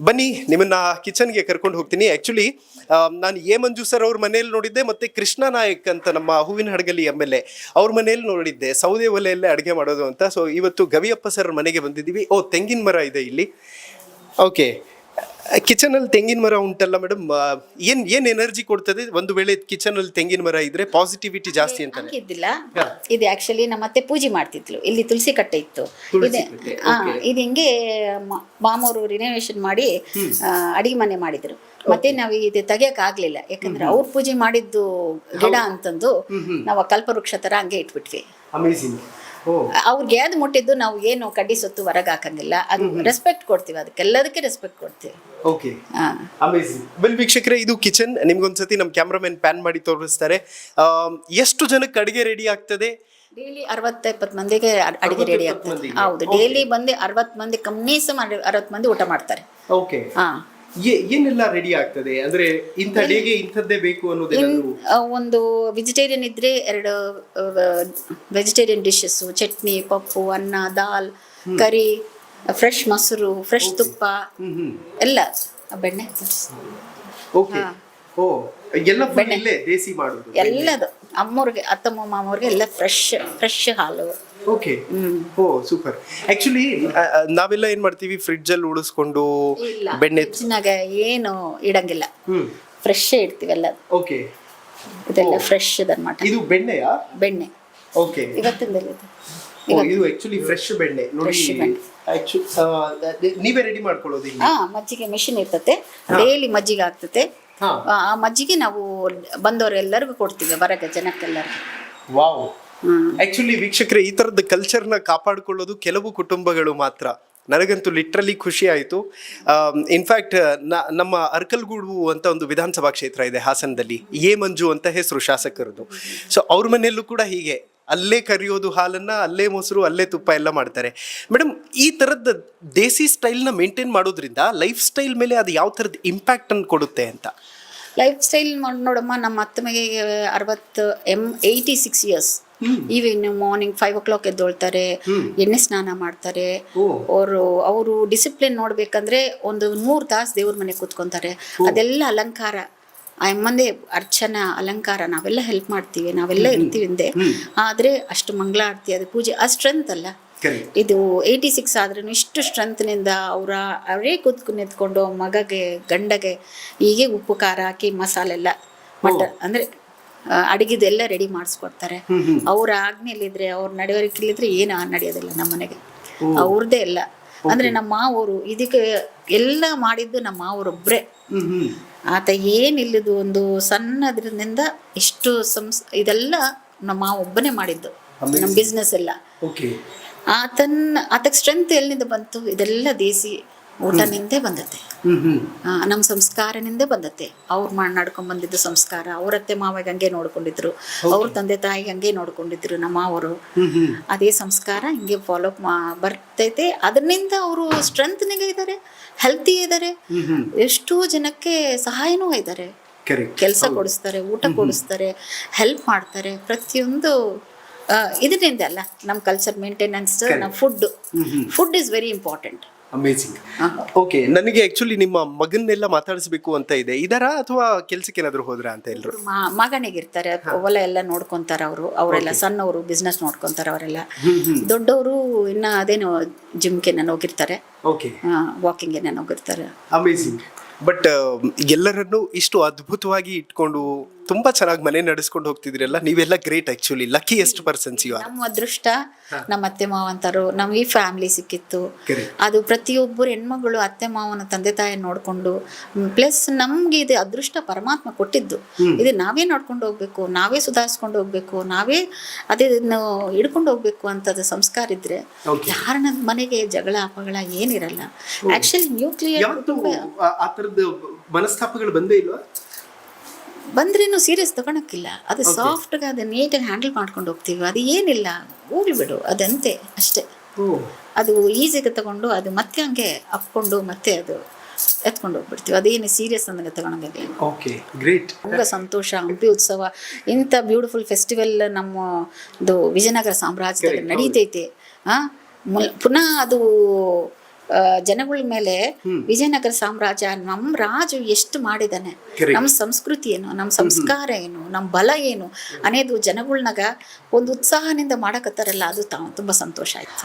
ಬನ್ನಿ ನಿಮ್ಮನ್ನ ಕಿಚನ್ಗೆ ಕರ್ಕೊಂಡು ಹೋಗ್ತೀನಿ. ಆಕ್ಚುಲಿ ನಾನು ಎ ಮಂಜು ಸರ್ ಅವ್ರ ಮನೇಲಿ ನೋಡಿದ್ದೆ, ಮತ್ತೆ ಕೃಷ್ಣ ನಾಯಕ್ ಅಂತ ನಮ್ಮ ಹೂವಿನ ಹಡಗಲಿ MLA ಅವ್ರ ಮನೇಲಿ ನೋಡಿದ್ದೆ ಸೌದೆ ಒಲೆಯಲ್ಲೇ ಅಡುಗೆ ಮಾಡೋದು ಅಂತ. ಸೊ ಇವತ್ತು ಗವಿಯಪ್ಪ ಸರ್ ಮನೆಗೆ ಬಂದಿದ್ದೀವಿ. ತೆಂಗಿನ ಮರ ಇದೆ ಇಲ್ಲಿ. ಓಕೆ, ಕಿಚನ್ ಅಲ್ಲಿ ತೆಂಗಿನ ಮರ ಉಂಟಲ್ಲ ಮೇಡಮ್, ಏನ್ ಎನರ್ಜಿ ಕೊಡ್ತದೆ ಒಂದು ವೇಳೆ ಕಿಚನ್ ಅಲ್ಲಿ ತೆಂಗಿನ ಮರ ಇದ್ರೆ? ಪಾಸಿಟಿವಿಟಿ ಜಾಸ್ತಿ ಅಂತ ಇದ್ದಿಲ್ಲ. ಇದು ಆಕ್ಚುಲಿ ನಮ್ಮ ಅತ್ತೆ ಪೂಜೆ ಮಾಡ್ತಿದ್ಲು, ಇಲ್ಲಿ ತುಳಸಿ ಕಟ್ಟೆ ಇತ್ತು. ಇದು ಹಿಂಗೆ ಮಾಮೂರು ರಿನೋವೇಷನ್ ಮಾಡಿ ಅಡಿಗೆ ಮನೆ ಮಾಡಿದ್ರು. ಮತ್ತೆ ನಾವು ಇದು ತೆಗಿಯಕ್ ಆಗ್ಲಿಲ್ಲ, ಯಾಕಂದ್ರೆ ಅವ್ರ ಪೂಜೆ ಮಾಡಿದ್ದು ಗಿಡ ಅಂತಂದು ನಾವು ಕಲ್ಪವೃಕ್ಷ ತರ ಹಂಗೆ ಇಟ್ಬಿಟ್ವಿ. ಅವ್ರಿಗೆ ಯಾವ್ದು ಮುಟ್ಟಿದ್ದು ನಾವು ಏನು ಕಡ್ಡಿ ಸೊತ್ತು ಹೊರಗೆ ಹಾಕಂಗಿಲ್ಲ. ಅದು ರೆಸ್ಪೆಕ್ಟ್ ಕೊಡ್ತೀವಿ, ಅದಕ್ಕೆಲ್ಲದಕ್ಕೆ ರೆಸ್ಪೆಕ್ಟ್ ಕೊಡ್ತೀವಿ. Okay, amazing. ವೆಲ್ ವೀಕ್ಷಕರೇ, ಇದು ಕಿಚನ್. ನಿಮ್ಗೊಂದ್ಸತಿ ನಮ್ಮ ಕ್ಯಾಮ್ರಾಮನ್ ಪ್ಯಾನ್ ಮಾಡಿ ತೋರಿಸ್ತಾರೆ. ಎಷ್ಟು ಜನಕ್ಕೆ ಅಡಿಗೆ ರೆಡಿ ಆಗ್ತದೆ? ಡೈಲಿ 60-70 ಮಂದಿಗೆ ಅಡಿಗೆ ರೆಡಿ ಆಗ್ತದೆ. ಹೌದು, ಡೈಲಿ ಬಂದು 60 ಮಂದಿ, ಕಮ್ಮೀಸ 60 ಮಂದಿ ಊಟ ಮಾಡ್ತಾರೆ. ಓಕೆ, ಏನೆಲ್ಲ ರೆಡಿ ಆಗ್ತದೆ ಅಂದ್ರೆ ಇಂಥ ಅಡಿಗೆ ಇಂಥದ್ದೇ ಬೇಕು ಅನ್ನೋದೇನಾದ್ರು? ಒಂದು ವೆಜಿಟೇರಿಯನ್ ಇದ್ರೆ 2 ವೆಜಿಟೇರಿಯನ್ ಡಿಶಸ್, ಚಟ್ನಿ, ಪಪ್ಪು, ಅನ್ನ, ದಾಲ್, ಕರಿ, ಫ್ರೆಶ್ ಮೊಸರು, ಫ್ರೆಶ್ ತುಪ್ಪ, ಎಲ್ಲ ಬೆಣ್ಣೆ. ಓಕೆ, ಎಲ್ಲ ಬೆಣ್ಣೆ ದೇಸಿ ಮಾಡೋದು ಎಲ್ಲದು. ಅಮ್ಮವ್ರಿಗೆ, ಅತ್ತಮ್ಮ ಮಾಮವ್ರಿಗೆ ಎಲ್ಲ ಫ್ರೆಶ್ ಹಾಲು. Okay, super. ಆಕ್ಚುಲಿ ನಾವೆಲ್ಲ ಏನ್ ಮಾಡ್ತೀವಿ, ಫ್ರಿಡ್ಜ್ ಅಲ್ಲಿ ಉಳಿಸ್ಕೊಂಡು ಬೆಣ್ಣೆ ಏನು ಇಡಂಗಿಲ್ಲ, ಫ್ರೆಶ್ ಇಡ್ತೀವಿ ಎಲ್ಲ. ಓಕೆ, ಇದೆಲ್ಲ ಫ್ರೆಶ್ ಇದನ್ಮಾಟ. ಇದು ಬೆಣ್ಣೆಯಾ? ಬೆಣ್ಣೆ. ಓಕೆ, ಇವತ್ತಿಂದ ಇದು ಆಕ್ಚುಲಿ ಫ್ರೆಶ್ ಬೆಣ್ಣೆ ನೋಡಿ. ನೀವೇ ರೆಡಿ ಮಾಡ್ಕೊಳ್ಳೋದು? ಮಜ್ಜಿಗೆ ಮೆಷಿನ್ ಇರ್ತತೆ, ಡೈಲಿ ಮಜ್ಜಿಗೆ ಆಗ್ತತೆ. ಆ ಮಜ್ಜಿಗೆ ನಾವು ಬಂದವರೆಲ್ಲರಿಗೂ ಕೊಡ್ತೀವಿ, ಹೊರಗೆ ಜನಕ್ಕೆಲ್ಲರಿಗೂ. ವಾವ್. ಆಕ್ಚುಲಿ ವೀಕ್ಷಕರೇ, ಈ ತರದ ಕಲ್ಚರ್ನ ಕಾಪಾಡಿಕೊಳ್ಳೋದು ಕೆಲವು ಕುಟುಂಬಗಳು ಮಾತ್ರ. ನನಗಂತೂ ಲಿಟ್ರಲಿ ಖುಷಿ ಆಯಿತು. ಇನ್ಫ್ಯಾಕ್ಟ್ ನಮ್ಮ ಅರ್ಕಲ್ಗೂಡು ಅಂತ ಒಂದು ವಿಧಾನಸಭಾ ಕ್ಷೇತ್ರ ಇದೆ ಹಾಸನದಲ್ಲಿ, ಎ ಮಂಜು ಅಂತ ಹೆಸರು ಶಾಸಕರದು. ಸೊ ಅವ್ರ ಮನೆಯಲ್ಲೂ ಕೂಡ ಹೀಗೆ ಅಲ್ಲೇ ಕರಿಯೋದು ಹಾಲನ್ನ, ಅಲ್ಲೇ ಮೊಸರು, ಅಲ್ಲೇ ತುಪ್ಪ ಎಲ್ಲ ಮಾಡ್ತಾರೆ. ಮೇಡಮ್, ಈ ಥರದ ದೇಸಿ ಸ್ಟೈಲ್ನ ಮೇಂಟೈನ್ ಮಾಡೋದ್ರಿಂದ ಲೈಫ್ ಸ್ಟೈಲ್ ಮೇಲೆ ಅದು ಯಾವ ಥರದ ಇಂಪ್ಯಾಕ್ಟ್ ಅನ್ನು ಕೊಡುತ್ತೆ ಅಂತ? ಲೈಫ್ ಸ್ಟೈಲ್ ನೋಡಮ್ಮ, ನಮ್ಮ ಅತ್ತಮಗೆ 86 ಇಯರ್ಸ್. ಈವ್ನಿಂಗ್ ಮಾರ್ನಿಂಗ್ 5 o'clock ಎದ್ದೊಳ್ತಾರೆ, ಎಣ್ಣೆ ಸ್ನಾನ ಮಾಡ್ತಾರೆ. ಅವರು ಡಿಸಿಪ್ಲಿನ್ ನೋಡ್ಬೇಕಂದ್ರೆ ಒಂದು 3 ತಾಸು ದೇವ್ರ ಮನೆ ಕೂತ್ಕೊಂತಾರೆ. ಅದೆಲ್ಲ ಅಲಂಕಾರ, ಅಮ್ಮಂದೇ ಅರ್ಚನಾ ಅಲಂಕಾರ ನಾವೆಲ್ಲ ಹೆಲ್ಪ್ ಮಾಡ್ತೀವಿ, ನಾವೆಲ್ಲ ಇರ್ತೀವಿ ಹಿಂದೆ. ಆದ್ರೆ ಅಷ್ಟು ಮಂಗಳಾರತಿ, ಅದು ಪೂಜೆ, ಆ ಸ್ಟ್ರೆಂತ್ ಅಲ್ಲ ಇದು. 86 ಆದ್ರೂ ಇಷ್ಟು ಸ್ಟ್ರೆಂತ್ನಿಂದ ಅವರೇ ನಿಂತ್ಕೊಂಡು ಮಗಗೆ, ಗಂಡಗೆ ಹೀಗೆ ಉಪ್ಪು ಖಾರ ಹಾಕಿ ಮಸಾಲೆ ಎಲ್ಲ ಅಂದ್ರೆ ಅಡಿಗೆದೆಲ್ಲ ರೆಡಿ ಮಾಡಿಸ್ಕೊಡ್ತಾರೆ. ಅವ್ರ ಆಜ್ಞೆಲಿದ್ರೆ, ಅವ್ರ ನಡವಳಿಕೆಲಿದ್ರೆ ಏನು ನಡೆಯೋದಿಲ್ಲ ನಮ್ಮ ಮನೆಗೆ. ಅವ್ರದ್ದೇ ಎಲ್ಲ. ಅಂದ್ರೆ ನಮ್ಮ ಮಾವರು ಇದಕ್ಕೆ ಎಲ್ಲ ಮಾಡಿದ್ದು ನಮ್ಮ ಮಾವರೊಬ್ರೆ. ಆತ ಏನಿಲ್ಲದು ಒಂದು ಸಣ್ಣದ್ರಿಂದ ಇಷ್ಟು ಇದೆಲ್ಲ ನಮ್ಮ ಮಾವ ಒಬ್ಬನೇ ಮಾಡಿದ್ದು, ನಮ್ಮ ಬಿಸ್ನೆಸ್ ಎಲ್ಲ. ಆತಕ್ಕೆ ಸ್ಟ್ರೆಂತ್ ಎಲ್ಲಿಂದ ಬಂತು? ಇದೆಲ್ಲ ದೇಸಿ ಊಟನಿಂದೇ ಬಂದತ್ತೆ, ನಮ್ಮ ಸಂಸ್ಕಾರನಿಂದ ಬಂದತ್ತೆ. ಅವ್ರು ನಡ್ಕೊಂಡ್ ಬಂದಿದ್ದು ಸಂಸ್ಕಾರ. ಅವ್ರ ಅತ್ತೆ ಮಾವಾಗ ಹಂಗೆ ನೋಡ್ಕೊಂಡಿದ್ರು, ಅವ್ರ ತಂದೆ ತಾಯಿಗೆ ಹಂಗೆ ನೋಡ್ಕೊಂಡಿದ್ರು ನಮ್ಮ ಅವರು. ಅದೇ ಸಂಸ್ಕಾರ ಹಿಂಗೆ ಫಾಲೋ ಬರ್ತೈತೆ. ಅದರಿಂದ ಅವರು ಸ್ಟ್ರೆಂತ್ನಿಗೆ ಇದ್ದಾರೆ, ಹೆಲ್ತಿ ಇದ್ದಾರೆ, ಎಷ್ಟೋ ಜನಕ್ಕೆ ಸಹಾಯನೂ ಇದ್ದಾರೆ. ಕೆಲಸ ಕೊಡಿಸ್ತಾರೆ, ಊಟ ಕೊಡಿಸ್ತಾರೆ, ಹೆಲ್ಪ್ ಮಾಡ್ತಾರೆ. ಪ್ರತಿಯೊಂದು ಇದರಿಂದ ಅಲ್ಲ ನಮ್ಮ ಕಲ್ಚರ್ ಮೇಂಟೆನೆನ್ಸ್. ನಮ್ಮ food is very important. Amazing. Okay, ನನಗೆ ಆಕ್ಚುಲಿ ನಿಮ್ಮ ಮಗನ್ನೆಲ್ಲ ಮಾತಾಡಿಸ್ಬೇಕು ಅಂತ ಇದೆ. ಇದರ ಅಥವಾ ಕೆಲ್ಸಕ್ಕೆ ಏನಾದ್ರು ಹೋದ್ರ ಅಂತ? ಎಲ್ರು ಮಗನಿಗಿರ್ತಾರೆ, ಹೊಲ ಎಲ್ಲ ನೋಡ್ಕೊಂತಾರ ಅವರೆಲ್ಲ. ಸಣ್ಣವರು ಬಿಸ್ನೆಸ್ ನೋಡ್ಕೊಂತಾರ ಅವರೆಲ್ಲ. ದೊಡ್ಡವರು ಇನ್ನ ಅದೇನು ಜಿಮ್ಗೆ ಹೋಗಿರ್ತಾರೆ, ವಾಕಿಂಗ್ ಹೋಗಿರ್ತಾರೆ. ಅಮೇಜಿಂಗ್. ಬಟ್ ಎಲ್ಲರನ್ನು ಇಷ್ಟು ಅದ್ಭುತವಾಗಿ ಇಟ್ಕೊಂಡು ತುಂಬಾ ಚೆನ್ನಾಗಿ ಮನೆ ನಡೆಸ್ಕೊಂಡು ಹೋಗ್ತಿದ್ರಲ್ಲ, ನೀವೆಲ್ಲ great. Actually luckiest persons you are. ನಮ್ಮ ಅದೃಷ್ಟ, ನಮ್ಮ ಅತ್ತೆ ಮಾವಂತರು, ನಮ್ಗೆ ಈ ಫ್ಯಾಮಿಲಿ ಸಿಕ್ಕಿತ್ತು. ಅದು ಪ್ರತಿಯೊಬ್ಬರು ಹೆಣ್ಮಗಳು ಅತ್ತೆ ಮಾವನ ತಂದೆ ತಾಯಿ ನೋಡ್ಕೊಂಡು, ಪ್ಲಸ್ ನಮ್ಗೆ ಇದು ಅದೃಷ್ಟ ಪರಮಾತ್ಮ ಕೊಟ್ಟಿದ್ದು. ಇದು ನಾವೇ ನೋಡ್ಕೊಂಡು ಹೋಗ್ಬೇಕು, ನಾವೇ ಸುಧಾರಿಸ್ಕೊಂಡು ಹೋಗ್ಬೇಕು, ನಾವೇ ಅದನ್ನು ಹಿಡ್ಕೊಂಡು ಹೋಗ್ಬೇಕು ಅಂತದ ಸಂಸ್ಕಾರ ಇದ್ರೆ ಯಾರ ಮನೆಗೆ ಜಗಳ ಅಪಗಳ ಏನಿರಲ್ಲ. ಆಕ್ಚುಲಿ ನ್ಯೂಕ್ಲಿಯರ್ ಮನಸ್ತಾಪಗಳು ಬಂದೇ ಇಲ್ವಾ? ಬಂದ್ರೇನು ಸೀರಿಯಸ್ ತಗೊಳಕ್ಕಿಲ್ಲ. ಅದು ಸಾಫ್ಟ್గా ಅದು ನೀಟಾಗಿ ಹ್ಯಾಂಡಲ್ ಮಾಡ್ಕೊಂಡು ಹೋಗ್ತೀವಿ. ಅದು ಏನಿಲ್ಲ, ಹೋಗ್ಲಿ ಬಿಡು, ಅದಂತೆ ಅಷ್ಟೇ. ಅದು ಈಸಿಗೆ ತಗೊಂಡು ಅದು ಮತ್ತೆ ಹಂಗೆ ಅಪ್ಕೊಂಡು ಮತ್ತೆ ಅದು ಎತ್ಕೊಂಡು ಹೋಗ್ಬಿಡ್ತೀವಿ. ಅದೇನು ಸೀರಿಯಸ್ ಅಂದಾಗ ತಗೊಳಂಗಿಲ್ಲ. Okay, great. ತುಂಬ ಸಂತೋಷ. ಹಂಪಿ ಉತ್ಸವ ಇಂಥ ಬ್ಯೂಟಿಫುಲ್ ಫೆಸ್ಟಿವಲ್ ನಮ್ಮದು ವಿಜಯನಗರ ಸಾಮ್ರಾಜ್ಯದಲ್ಲಿ ನಡೀತೈತೆ. ಪುನಃ ಅದು ಜನಗಳ ಮೇಲೆ ವಿಜಯನಗರ ಸಾಮ್ರಾಜ್ಯ ನಮ್ಮ ರಾಜು ಎಷ್ಟು ಮಾಡಿದಾನೆ, Correct. ನಮ್ಮ ಸಂಸ್ಕೃತಿ ಏನು, ನಮ್ಮ ಸಂಸ್ಕಾರ ಏನು, ನಮ್ಮ ಬಲ ಏನು ಅನ್ನೋದು ಜನಗಳ್ನಾಗ ಒಂದು ಉತ್ಸಾಹದಿಂದ ಮಾಡಕತ್ತಾರಲ್ಲ, ಅದು ತುಂಬಾ ಸಂತೋಷ ಆಯ್ತು.